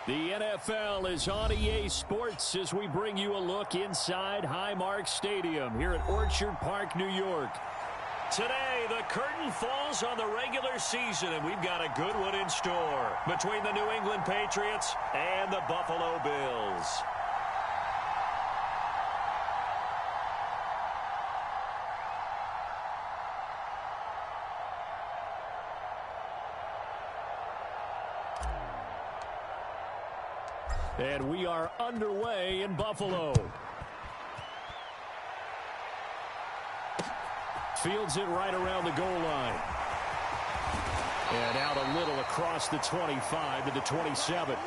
The NFL is on EA Sports as we bring you a look inside Highmark Stadium here at Orchard Park, New York. Today, the curtain falls on the regular season, and we've got a good one in store between the New England Patriots and the Buffalo Bills. And we are underway in Buffalo. Fields it right around the goal line. And out a little across the 25 to the 27.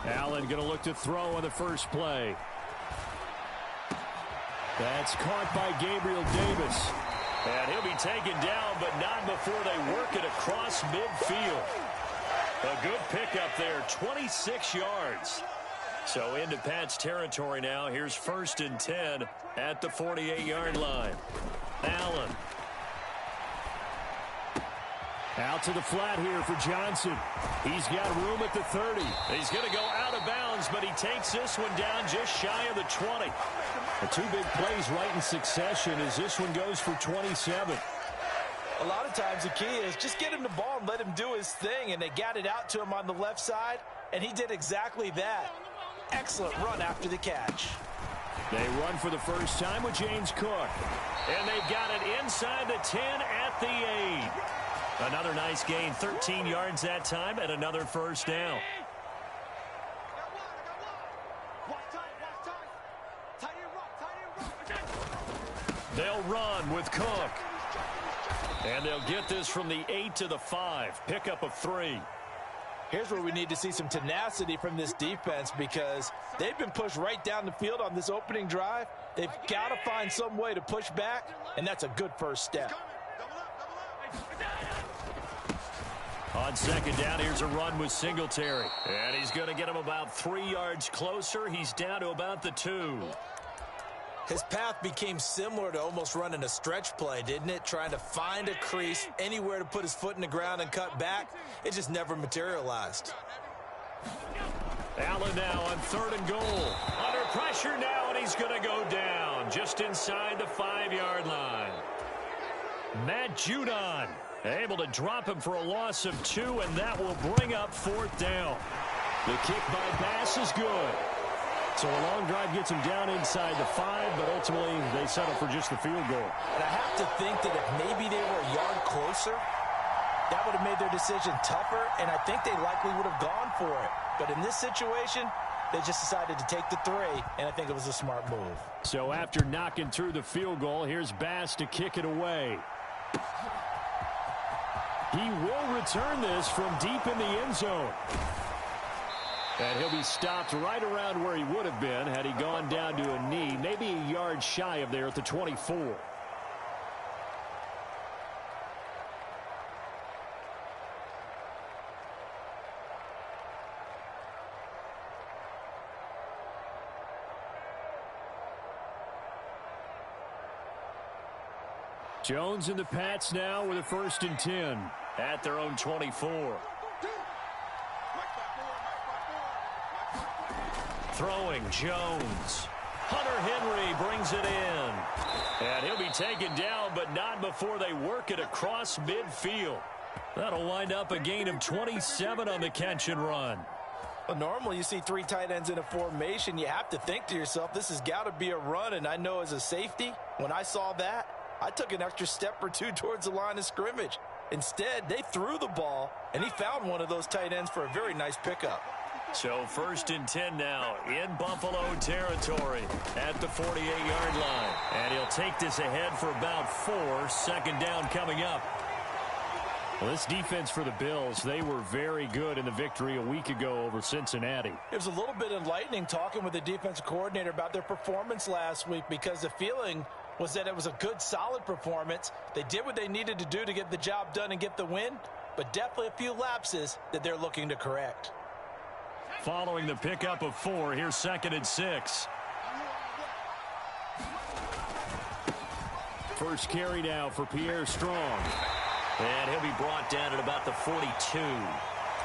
Allen going to look to throw on the first play. That's caught by Gabriel Davis. And he'll be taken down, but not before they work it across midfield. A good pickup there, 26 yards. So into Pat's territory now. Here's 1st and 10 at the 48-yard line. Allen. Out to the flat here for Johnson. He's got room at the 30. He's going to go out of bounds, but he takes this one down just shy of the 20. The two big plays right in succession as this one goes for 27. A lot of times the key is just get him the ball and let him do his thing, and they got it out to him on the left side, and he did exactly that. Excellent run after the catch. They run for the first time with James Cook. And they've got it inside the 10 at the 8. Another nice gain, 13 yards that time, and another first down. They'll run with Cook. And they'll get this from the 8 to the 5. Pickup of 3. Here's where we need to see some tenacity from this defense because they've been pushed right down the field on this opening drive. They've got to find some way to push back, and that's a good first step. On second down, here's a run with Singletary. And he's going to get him about 3 yards closer. He's down to about the 2. His path became similar to almost running a stretch play, didn't it? Trying to find a crease, anywhere to put his foot in the ground and cut back. It just never materialized. Allen now on 3rd and goal. Under pressure now, and he's going to go down just inside the 5-yard line. Matt Judon able to drop him for a loss of 2, and that will bring up 4th down. The kick by Bass is good. So a long drive gets him down inside the 5, but ultimately they settle for just the field goal. And I have to think that if maybe they were a yard closer, that would have made their decision tougher, and I think they likely would have gone for it. But in this situation, they just decided to take the 3, and I think it was a smart move. So after knocking through the field goal, here's Bass to kick it away. He will return this from deep in the end zone. And he'll be stopped right around where he would have been had he gone down to a knee, maybe a yard shy of there at the 24. Jones and the Pats now with a 1st and 10 at their own 24. Throwing Jones. Hunter Henry brings it in. And he'll be taken down, but not before they work it across midfield. That'll wind up a gain of 27 on the catch and run. Well, normally you see 3 tight ends in a formation. You have to think to yourself, this has got to be a run. And I know as a safety, when I saw that, I took an extra step or 2 towards the line of scrimmage. Instead, they threw the ball, and he found one of those tight ends for a very nice pickup. So 1st and 10 now in Buffalo territory at the 48-yard line. And he'll take this ahead for about 4. 2nd down coming up. Well, this defense for the Bills, they were very good in the victory a week ago over Cincinnati. It was a little bit enlightening talking with the defensive coordinator about their performance last week because the feeling was that it was a good, solid performance. They did what they needed to do to get the job done and get the win, but definitely a few lapses that they're looking to correct. Following the pickup of 4, here's 2nd and 6. First carry now for Pierre Strong. And he'll be brought down at about the 42.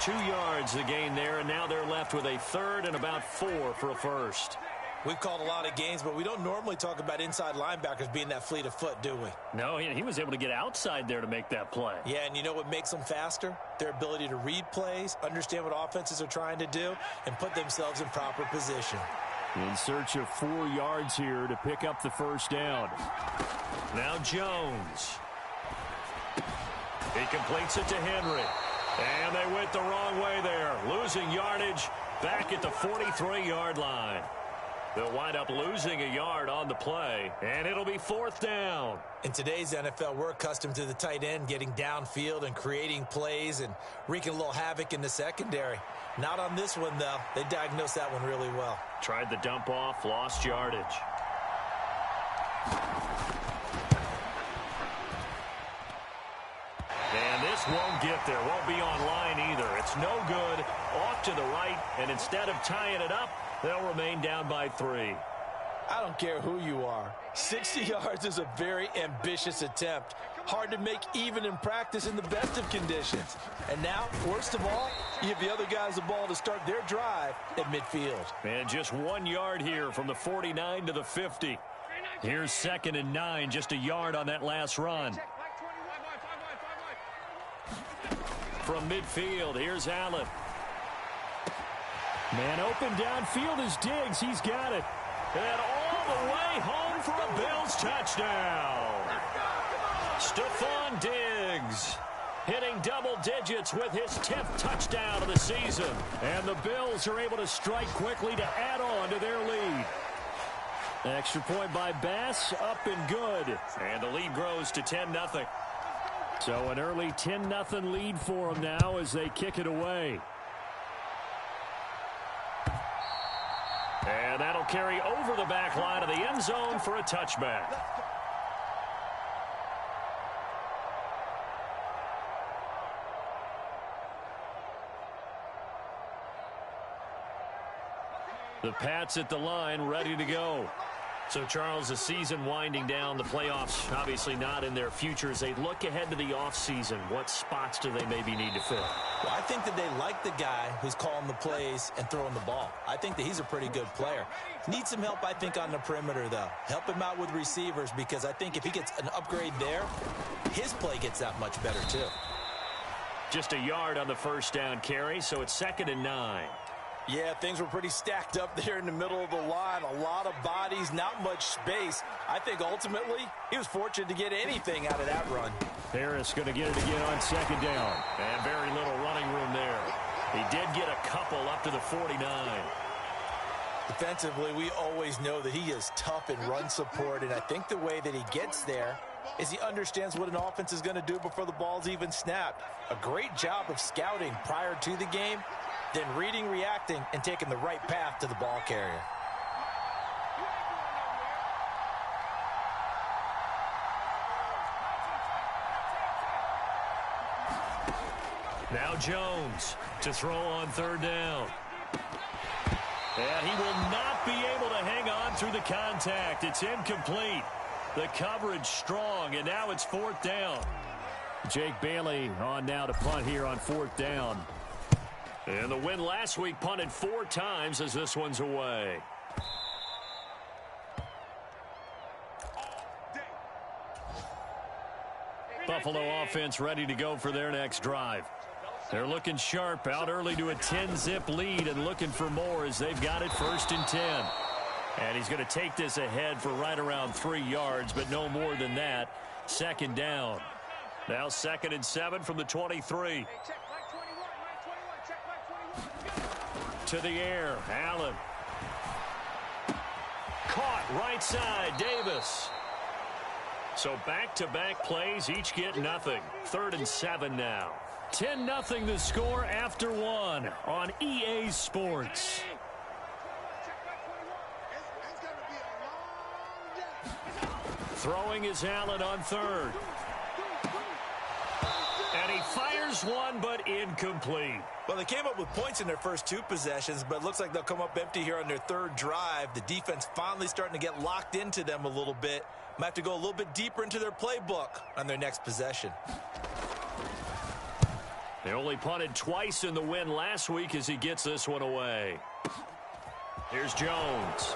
2 yards the gain there, and now they're left with a 3rd and about 4 for a first. We've called a lot of games, but we don't normally talk about inside linebackers being that fleet of foot, do we? No, he was able to get outside there to make that play. Yeah, and you know what makes them faster? Their ability to read plays, understand what offenses are trying to do, and put themselves in proper position. In search of 4 yards here to pick up the first down. Now Jones. He completes it to Henry. And they went the wrong way there. Losing yardage back at the 43-yard line. They'll wind up losing a yard on the play, and it'll be 4th down. In today's NFL, we're accustomed to the tight end getting downfield and creating plays and wreaking a little havoc in the secondary. Not on this one, though. They diagnosed that one really well. Tried the dump off, lost yardage. And this won't get there, won't be on line either. It's no good, off to the right, and instead of tying it up, they'll remain down by 3. I don't care who you are. 60 yards is a very ambitious attempt. Hard to make even in practice in the best of conditions. And now, worst of all, you give the other guys the ball to start their drive at midfield. And just 1 yard here from the 49 to the 50. Here's 2nd and 9, just a yard on that last run. From midfield, here's Allen. Man open downfield is Diggs. He's got it. And all the way home for a Bills touchdown. Stephon Diggs hitting double digits with his 10th touchdown of the season. And the Bills are able to strike quickly to add on to their lead. Extra point by Bass, up and good. And the lead grows to 10-0. So an early 10-0 lead for them now as they kick it away. And that'll carry over the back line of the end zone for a touchback. The Pats at the line, ready to go. So, Charles, the season winding down, the playoffs obviously not in their future. As they look ahead to the offseason, what spots do they maybe need to fill? Well, I think that they like the guy who's calling the plays and throwing the ball. I think that he's a pretty good player. Needs some help, I think, on the perimeter, though. Help him out with receivers, because I think if he gets an upgrade there, his play gets that much better, too. Just a yard on the first down carry, so it's 2nd and 9. Yeah, things were pretty stacked up there in the middle of the line. A lot of bodies, not much space. I think ultimately he was fortunate to get anything out of that run. Harris going to get it again on 2nd down. And very little running room there. He did get a couple up to the 49. Defensively, we always know that he is tough in run support, and I think the way that he gets there is he understands what an offense is going to do before the ball's even snapped. A great job of scouting prior to the game, then reading, reacting, and taking the right path to the ball carrier. Now Jones to throw on 3rd down. And he will not be able to hang on through the contact. It's incomplete. The coverage strong, and now it's 4th down. Jake Bailey on now to punt here on 4th down. And the win last week punted 4 times as this one's away. Buffalo offense ready to go for their next drive. They're looking sharp, out early to a 10-zip lead and looking for more as they've got it 1st and 10. And he's going to take this ahead for right around 3 yards, but no more than that. 2nd down. Now 2nd and 7 from the 23. To the air, Allen. Caught right side, Davis. So back-to-back plays, each get nothing. 3rd and 7 now. 10-0 the score after 1 on EA Sports. Throwing is Allen on third. And he fires one, but incomplete. Well, they came up with points in their first 2 possessions, but it looks like they'll come up empty here on their 3rd drive. The defense finally starting to get locked into them a little bit. Might have to go a little bit deeper into their playbook on their next possession. They only punted twice in the win last week as he gets this one away. Here's Jones.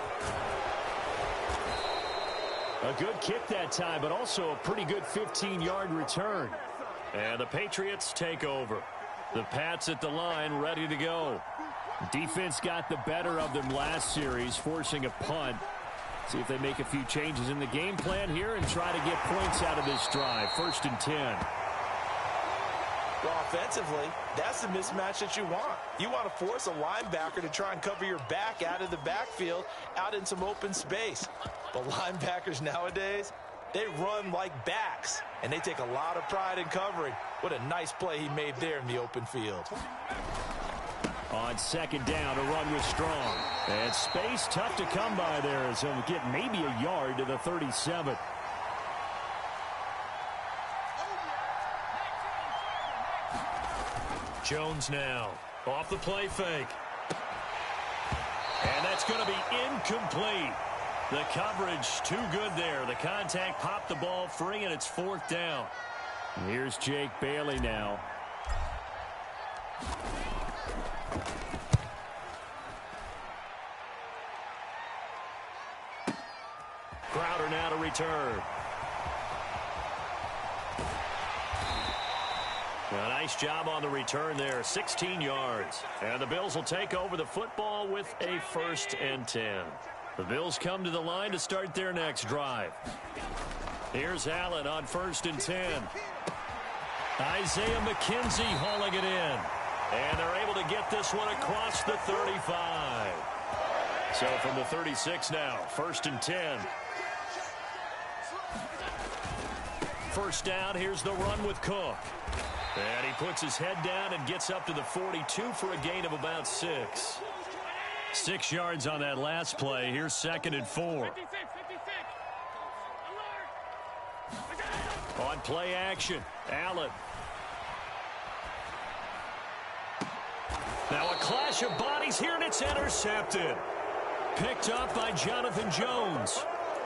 A good kick that time, but also a pretty good 15-yard return. And the Patriots take over. The Pats at the line, ready to go. Defense got the better of them last series, forcing a punt. See if they make a few changes in the game plan here and try to get points out of this drive. 1st and 10. Well, offensively, that's the mismatch that you want. You want to force a linebacker to try and cover your back out of the backfield, out in some open space. But linebackers nowadays, they run like backs, and they take a lot of pride in covering. What a nice play he made there in the open field. On 2nd down, a run with Strong. And space tough to come by there as he'll get maybe a yard to the 37. Jones now off the play fake. And that's going to be incomplete. The coverage too good there. The contact popped the ball free, and it's 4th down. Here's Jake Bailey now. Crowder now to return. A nice job on the return there, 16 yards. And the Bills will take over the football with a 1st and 10. The Bills come to the line to start their next drive. Here's Allen on 1st and 10. Isaiah McKenzie hauling it in. And they're able to get this one across the 35. So from the 36 now, 1st and 10. 1st down, here's the run with Cook. And he puts his head down and gets up to the 42 for a gain of about 6. 6 yards on that last play. Here's 2nd and 4. On play action, Allen. Now a clash of bodies here, and it's intercepted. Picked up by Jonathan Jones.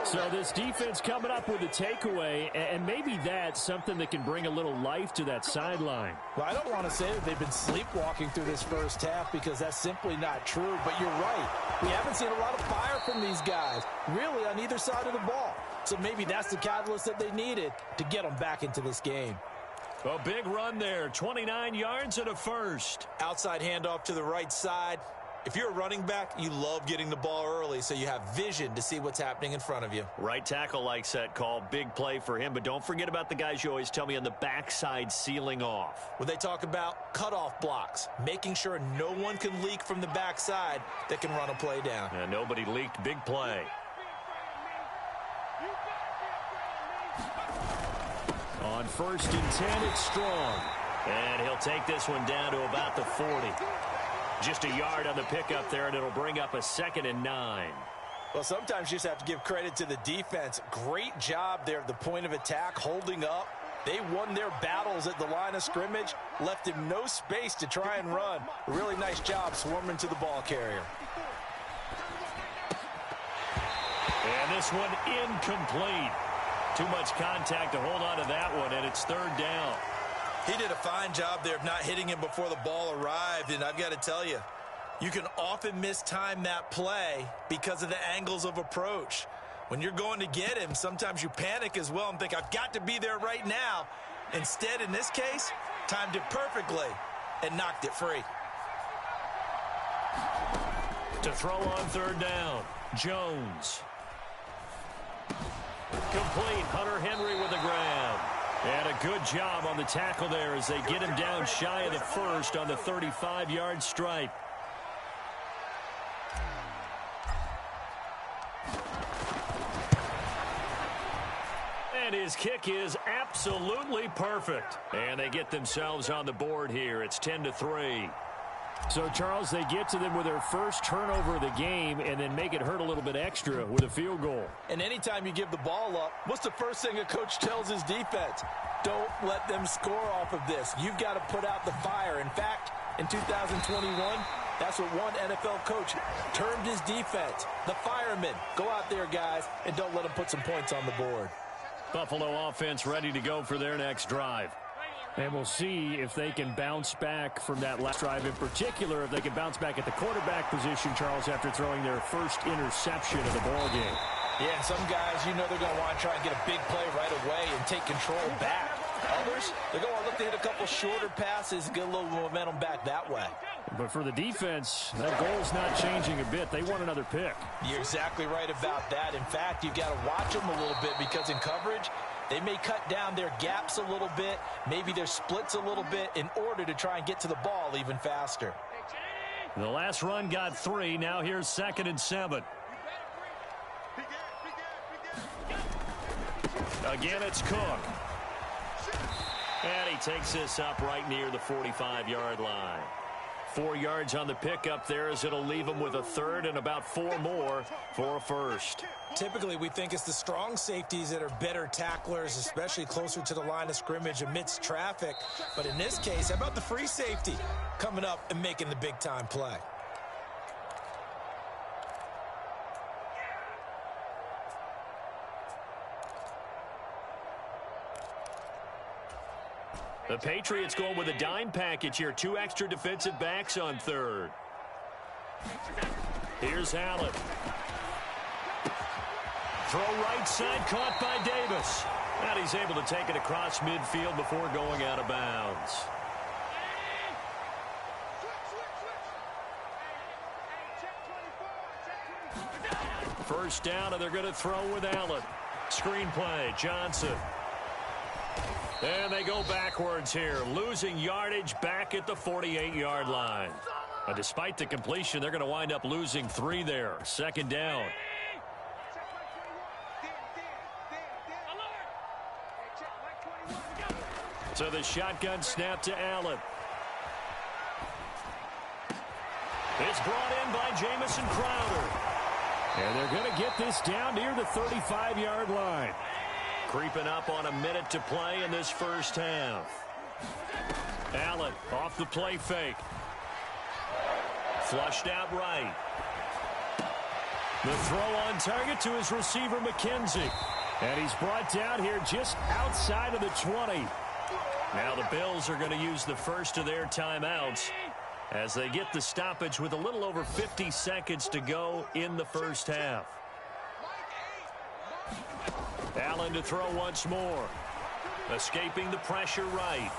So this defense coming up with a takeaway, and maybe that's something that can bring a little life to that sideline. Well, I don't want to say that they've been sleepwalking through this first half because that's simply not true, but you're right. We haven't seen a lot of fire from these guys, really on either side of the ball. So maybe that's the catalyst that they needed to get them back into this game. A big run there, 29 yards and a 1st. Outside handoff to the right side. If you're a running back, you love getting the ball early so you have vision to see what's happening in front of you. Right tackle likes that call. Big play for him, but don't forget about the guys you always tell me on the backside sealing off. When they talk about cutoff blocks, making sure no one can leak from the backside that can run a play down. And nobody leaked. Big play. On 1st and 10, it's Strong. And he'll take this one down to about the 40. Just a yard on the pickup there, and it'll bring up a 2nd and 9. Well, sometimes you just have to give credit to the defense. Great job there at the point of attack, holding up. They won their battles at the line of scrimmage, left him no space to try and run. A really nice job swarming to the ball carrier. And this one incomplete. Too much contact to hold on to that one, and it's 3rd down. He did a fine job there of not hitting him before the ball arrived, and I've got to tell you, you can often mistime that play because of the angles of approach. When you're going to get him, sometimes you panic as well and think, I've got to be there right now. Instead, in this case, timed it perfectly and knocked it free. To throw on 3rd down, Jones. Complete, Hunter Henry with a grab. And a good job on the tackle there as they get him down shy of the 1st on the 35-yard stripe. And his kick is absolutely perfect. And they get themselves on the board here. It's 10-3. So, Charles, they get to them with their first turnover of the game and then make it hurt a little bit extra with a field goal. And anytime you give the ball up, what's the first thing a coach tells his defense? Don't let them score off of this. You've got to put out the fire. In fact, in 2021, that's what one NFL coach termed his defense. The firemen. Go out there, guys, and don't let them put some points on the board. Buffalo offense ready to go for their next drive. And we'll see if they can bounce back from that last drive, in particular, if they can bounce back at the quarterback position, Charles, after throwing their first interception of the ballgame. Yeah, some guys, you know they're going to want to try and get a big play right away and take control back. Others, they're going to look to hit a couple shorter passes, get a little momentum back that way. But for the defense, that goal's not changing a bit. They want another pick. You're exactly right about that. In fact, you've got to watch them a little bit because in coverage, they may cut down their gaps a little bit, maybe their splits a little bit in order to try and get to the ball even faster. The last run got 3. Now here's 2nd and 7. Again, it's Cook. And he takes this up right near the 45-yard line. 4 yards on the pickup there as it'll leave him with a third and about 4 more for a first. Typically, we think it's the strong safeties that are better tacklers, especially closer to the line of scrimmage amidst traffic. But in this case, how about the free safety coming up and making the big-time play? The Patriots going with a dime package here. 2 extra defensive backs on third. Here's Allen. Throw right side, caught by Davis. And he's able to take it across midfield before going out of bounds. First down, and they're going to throw with Allen. Screen play, Johnson. And they go backwards here, losing yardage back at the 48-yard line. Despite the completion, they're going to wind up losing 3 there. 2nd down. So the shotgun snap to Allen. It's brought in by Jamison Crowder. And they're going to get this down near the 35-yard line. Creeping up on a minute to play in this first half. Allen off the play fake. Flushed out right. The throw on target to his receiver, McKenzie. And he's brought down here just outside of the 20. Now the Bills are going to use the first of their timeouts as they get the stoppage with a little over 50 seconds to go in the first half. Allen to throw once more. Escaping the pressure right.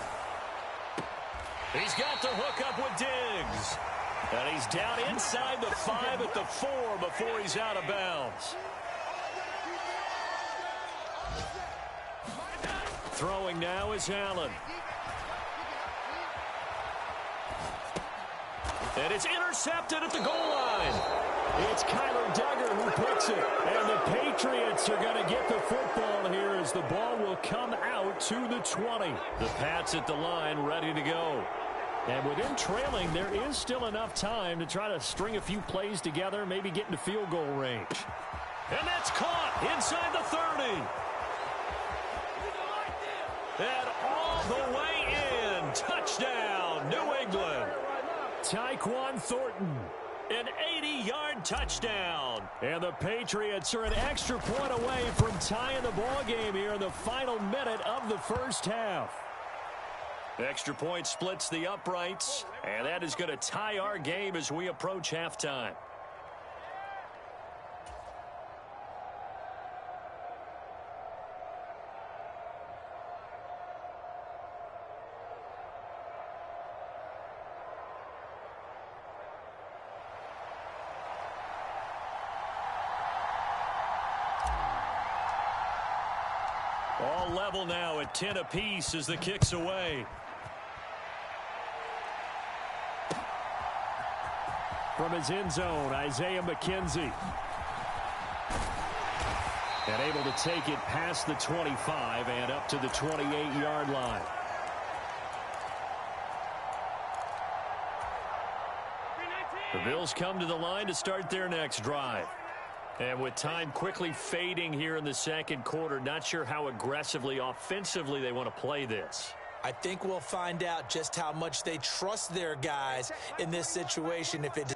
He's got the hook up with Diggs. And he's down inside the 5 at the 4 before he's out of bounds. Throwing now is Allen. And it's intercepted at the goal line. It's Kyler Duggar who picks it. And the Patriots are going to get the football here as the ball will come out to the 20. The Pats at the line ready to go. And with them trailing, there is still enough time to try to string a few plays together, maybe get into field goal range. And that's caught inside the 30. And all the way in. Touchdown, New England. Tyquan Thornton, an 80-yard touchdown. And the Patriots are an extra point away from tying the ball game here in the final minute of the first half. Extra point splits the uprights, and that is going to tie our game as we approach halftime. All level now at 10 apiece as the kick's away. From his end zone, Isaiah McKenzie. And able to take it past the 25 and up to the 28-yard line. The Bills come to the line to start their next drive. And with time quickly fading here in the second quarter, not sure how aggressively, offensively they want to play this. I think we'll find out just how much they trust their guys in this situation. If it